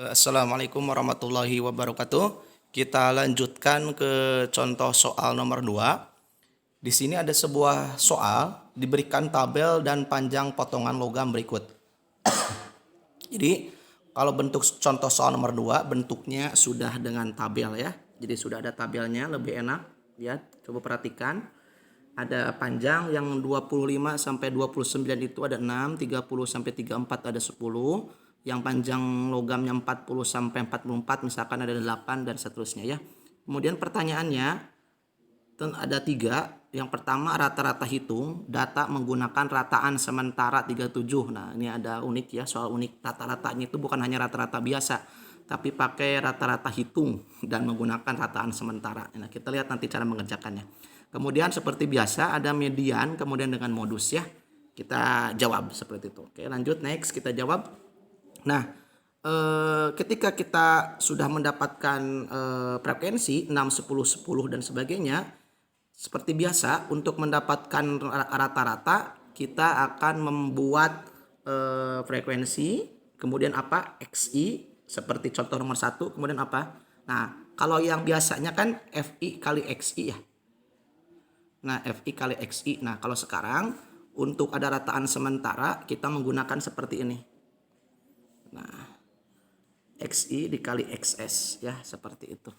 Assalamualaikum warahmatullahi wabarakatuh. Kita lanjutkan ke contoh soal nomor 2. Di sini ada sebuah soal diberikan tabel dan panjang potongan logam berikut. Jadi kalau bentuk contoh soal nomor 2 bentuknya sudah dengan tabel ya. Jadi sudah ada tabelnya, lebih enak. Lihat, coba perhatikan. Ada panjang yang 25 sampai 29 itu ada 6, 30 sampai 34 ada 10. Yang panjang logamnya 40 sampai 44 misalkan ada 8 dan seterusnya ya. Kemudian pertanyaannya ada 3. Yang pertama rata-rata hitung, data menggunakan rataan sementara 37. Nah, ini ada unik ya, soal unik. Rata-ratanya itu bukan hanya rata-rata biasa, tapi pakai rata-rata hitung dan menggunakan rataan sementara. Nah, kita lihat nanti cara mengerjakannya. Kemudian seperti biasa ada median, kemudian dengan modus ya. Kita jawab seperti itu. Oke, lanjut next kita jawab. Nah, ketika kita sudah mendapatkan frekuensi 6, 10, 10 dan sebagainya, seperti biasa untuk mendapatkan rata-rata kita akan membuat frekuensi, kemudian apa? XI seperti contoh nomor 1, kemudian apa? Nah, kalau yang biasanya kan FI kali XI ya. Nah, FI kali XI. Nah, kalau sekarang untuk ada rataan sementara kita menggunakan seperti ini. Nah, XI dikali XS ya, seperti itu.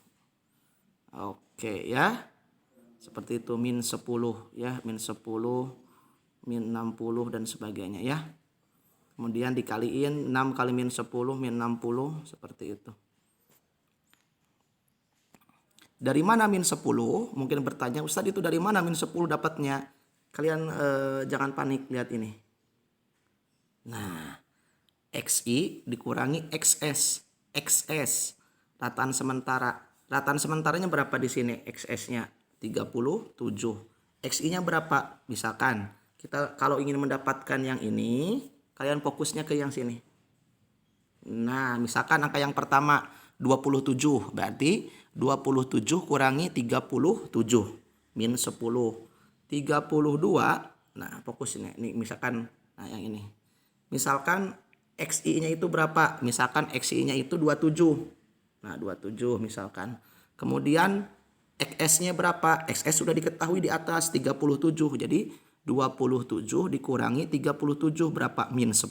Oke ya. Seperti itu min 10 ya, min 10, min 60 dan sebagainya ya. Kemudian dikaliin 6 kali min 10 min 60 seperti itu. Dari mana min 10? Mungkin bertanya, Ustadz itu dari mana min 10 dapatnya? Kalian jangan panik, lihat ini. Nah, XI dikurangi XS. XS, rataan sementara. Rataan sementaranya berapa di sini? XS-nya 37. XI-nya berapa? Misalkan kita kalau ingin mendapatkan yang ini, kalian fokusnya ke yang sini. Nah, misalkan angka yang pertama 27, berarti 27 kurangi 37 min 10. 32, nah fokus ini misalkan, nah yang ini. Misalkan XI-nya itu berapa? Misalkan XI-nya itu 27. Nah, 27 misalkan. Kemudian XS-nya berapa? XS sudah diketahui di atas 37. Jadi 27 dikurangi 37 berapa? Min 10.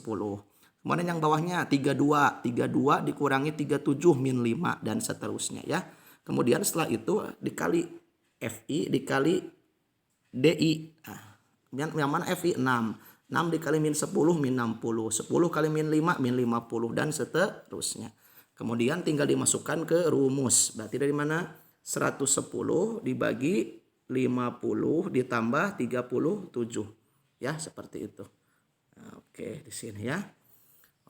Kemudian yang bawahnya 32. 32 dikurangi 37 min 5 dan seterusnya ya. Kemudian setelah itu dikali FI dikali DI. Nah, yang mana FI? 6. 6 dikali min 10 min 60. 10 kali min 5 min 50 dan seterusnya. Kemudian tinggal dimasukkan ke rumus. Berarti dari mana? 110 dibagi 50 ditambah 37. Ya, seperti itu. Nah, oke, di sini ya.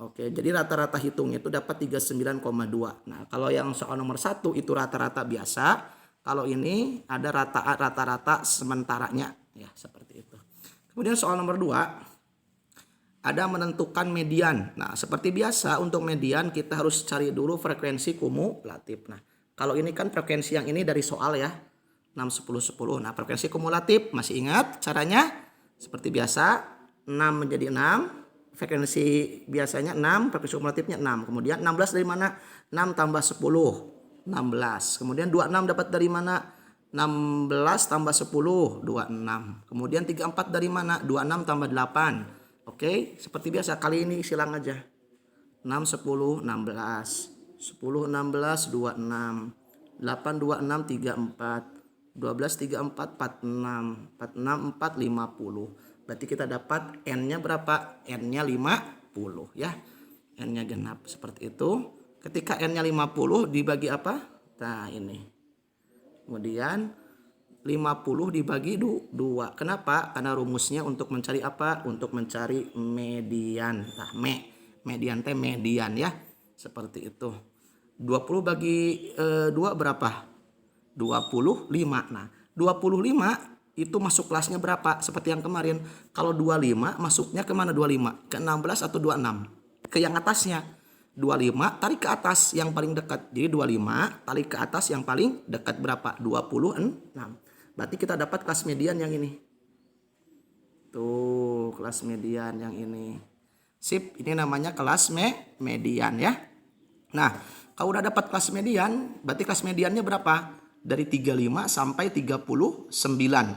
Oke, jadi rata-rata hitungnya itu dapat 39,2. Nah, kalau yang soal nomor 1 itu rata-rata biasa. Kalau ini ada rata-rata sementaranya. Ya, seperti itu. Kemudian soal nomor 2. Ada menentukan median. Nah, seperti biasa untuk median kita harus cari dulu frekuensi kumulatif. Nah, kalau ini kan frekuensi yang ini dari soal ya. 6, 10, 10. Nah, frekuensi kumulatif masih ingat caranya? Seperti biasa, 6 menjadi 6. Frekuensi biasanya 6, frekuensi kumulatifnya 6. Kemudian 16 dari mana? 6 tambah 10, 16. Kemudian 26 dapat dari mana? 16 tambah 10, 26. Kemudian 34 dari mana? 26 tambah 8. Oke, seperti biasa kali ini silang aja. 6, 10, 16. 10, 16, 26. 8, 26, 34. 12, 34, 46. 46, 4, 50. Berarti kita dapat N-nya berapa? N-nya 50 ya. N-nya genap seperti itu. Ketika N-nya 50 dibagi apa? Nah, ini. Kemudian 50 dibagi 2. Kenapa? Karena rumusnya untuk mencari apa? Untuk mencari median. Nah, median teh median ya. Seperti itu. 20 bagi 2 berapa? 25. Nah, 25 itu masuk kelasnya berapa? Seperti yang kemarin. Kalau 25 masuknya kemana 25? Ke 16 atau 26? Ke yang atasnya. 25 tarik ke atas yang paling dekat. Jadi 25 tarik ke atas yang paling dekat berapa? 26. Berarti kita dapat kelas median yang ini. Tuh, kelas median yang ini. Sip, ini namanya kelas median ya. Nah, kalau udah dapat kelas median, berarti kelas mediannya berapa? Dari 35 sampai 39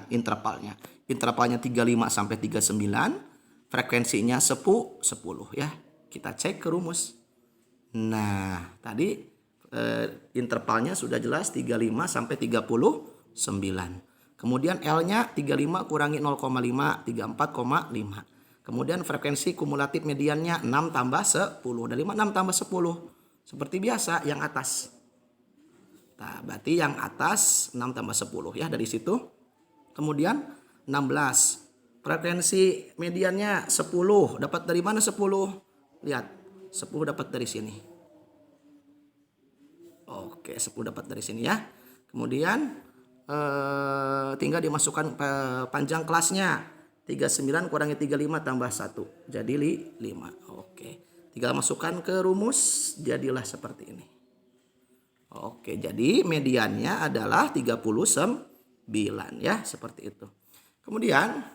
intervalnya. Intervalnya 35 sampai 39, frekuensinya 10 ya. Kita cek ke rumus. Nah, tadi intervalnya sudah jelas 35 sampai 39. Kemudian L-nya 35 kurangi 0,5, 34,5. Kemudian frekuensi kumulatif mediannya 6 tambah 10. Dari 5, 6 tambah 10. Seperti biasa yang atas. Nah, berarti yang atas 6 tambah 10 ya dari situ. Kemudian 16. Frekuensi mediannya 10. Dapat dari mana 10? Lihat, 10 dapat dari sini. Oke, 10 dapat dari sini ya. Kemudian tinggal dimasukkan panjang kelasnya. 39 kurangi 35 tambah 1. Jadi 5. Oke. Tinggal masukkan ke rumus, jadilah seperti ini. Oke, jadi mediannya adalah 39 ya, seperti itu. Kemudian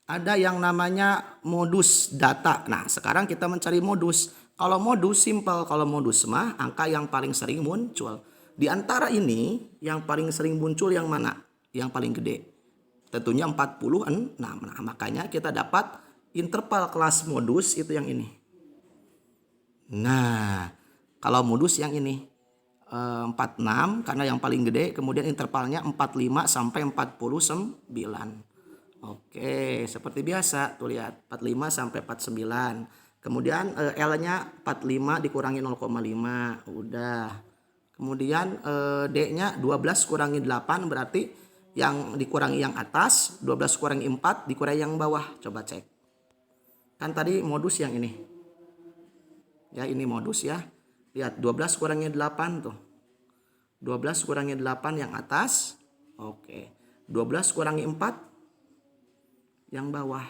ada yang namanya modus data. Nah, sekarang kita mencari modus. Kalau modus simple, kalau modus mah angka yang paling sering muncul. Di antara ini yang paling sering muncul yang mana? Yang paling gede. Tentunya 46. Nah, makanya kita dapat interval kelas modus itu yang ini. Nah, kalau modus yang ini 46 karena yang paling gede, kemudian intervalnya 45 sampai 49. Oke, seperti biasa tuh lihat 45 sampai 49. Kemudian L-nya 45 dikurangi 0,5. Udah. Kemudian D-nya 12 kurangi 8 berarti yang dikurangi yang atas, 12 kurangi 4 dikurangi yang bawah. Coba cek. Kan tadi modus yang ini. Ya, ini modus ya. Lihat 12 kurangi 8 tuh. 12 kurangi 8 yang atas. Oke. 12 kurangi 4 yang bawah.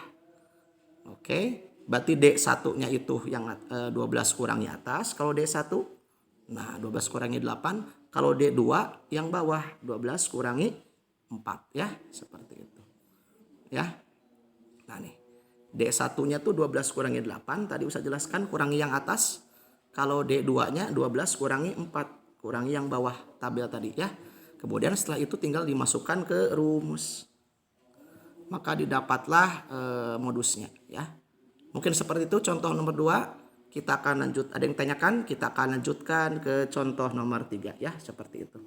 Oke. Berarti D1-nya itu yang 12 kurangi atas. Kalau D1, nah 12 kurangi 8. Kalau D2 yang bawah 12 kurangi 4 ya. Seperti itu. Ya. Nah nih. D1-nya tuh 12 kurangi 8. Tadi usah jelaskan kurangi yang atas. Kalau D2-nya 12 kurangi 4. Kurangi yang bawah tabel tadi ya. Kemudian setelah itu tinggal dimasukkan ke rumus. Maka didapatlah modusnya ya. Mungkin seperti itu contoh nomor 2. Kita akan lanjut. Ada yang tanyakan? Kita akan lanjutkan ke contoh nomor 3 ya. Seperti itu.